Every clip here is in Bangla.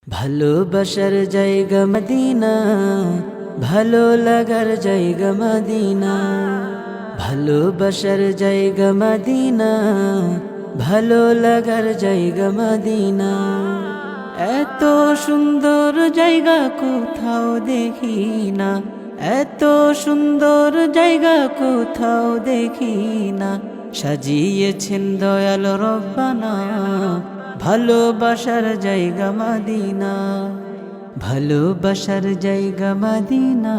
ভালোবাসার জায়গা মদিনা, ভালো লাগার জায়গা মদিনা। ভালোবাসার জায়গা মদিনা, ভালো লাগার জায়গা মদিনা। এত সুন্দর জায়গা কোথাও দেখি না, এত সুন্দর জায়গা কোথাও দেখি না। সাজিয়েছেন দয়াল রব্বানা, ভালোবাসার জায়গা মদিনা। ভালোবাসার জায়গা মদিনা,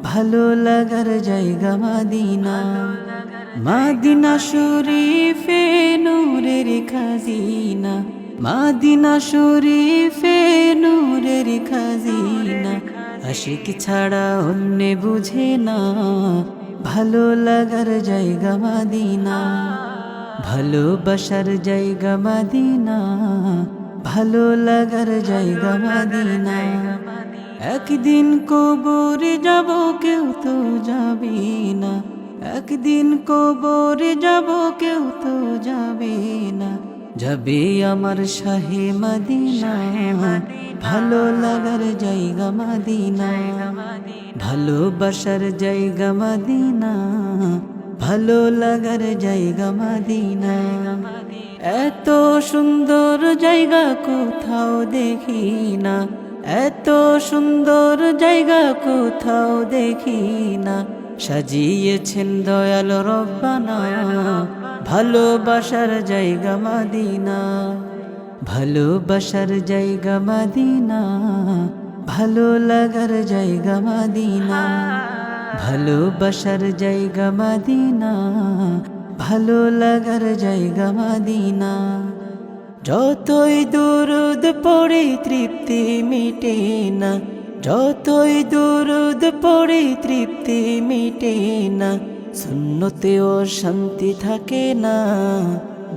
ভালো লাগার জায়গা মদিনা। মদিনা শরীফে নূরের খাজিনা, মদিনা শরীফে নূরের খাজিনা। আশিক ছাড়া অন্য বুঝে না, ভালো লাগার জায়গা মদিনা। ভালোবাসার জায়গা মদিনা, ভালো লাগার জায়গা মদিনা। একদিন কবরে যাব কেউ তো যাবে না, একদিন কবরে যাব কেউ তো যাবে না। যাবে আমার শাহে মদিনা, ভালো লাগার জায়গা মদিনা। ভালোবাসার জায়গা মদিনা, ভালো লাগার জায়গা মদিনা। এত সুন্দর জায়গা কোথাও দেখি না, এত সুন্দর জায়গা কোথাও দেখি না। সাজিয়েছেন দয়াল রব্বানা, ভালোবাসার জায়গা মদিনা। ভালোবাসার জায়গা মদিনা, ভালো লাগার জায়গা মদিনা। ভালোবাসার জায়গা মদিনা, ভালো লাগার জায়গা মদিনা। যতই দুরুদ পড়ে তৃপ্তি মিটে না, যতই দুরুদ পড়ে তৃপ্তি মিটে না। সুন্নতেও শান্তি থাকে না,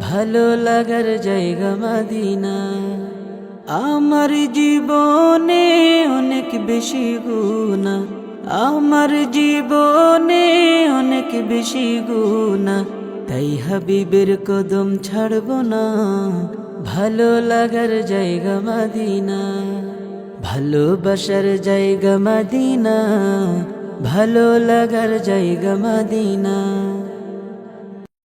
ভালো লাগার জায়গা মদিনা। আমার জীবনে অনেক বেশি গুনাহ, আমার জীবনে অনেক বেশি গুনাহ। তাই হাবিবের কদম ছাড়ব না, ভালো লাগার জায়গা মদিনা। ভালোবাসার জায়গা মদিনা, ভালো লাগার জায়গা মদিনা।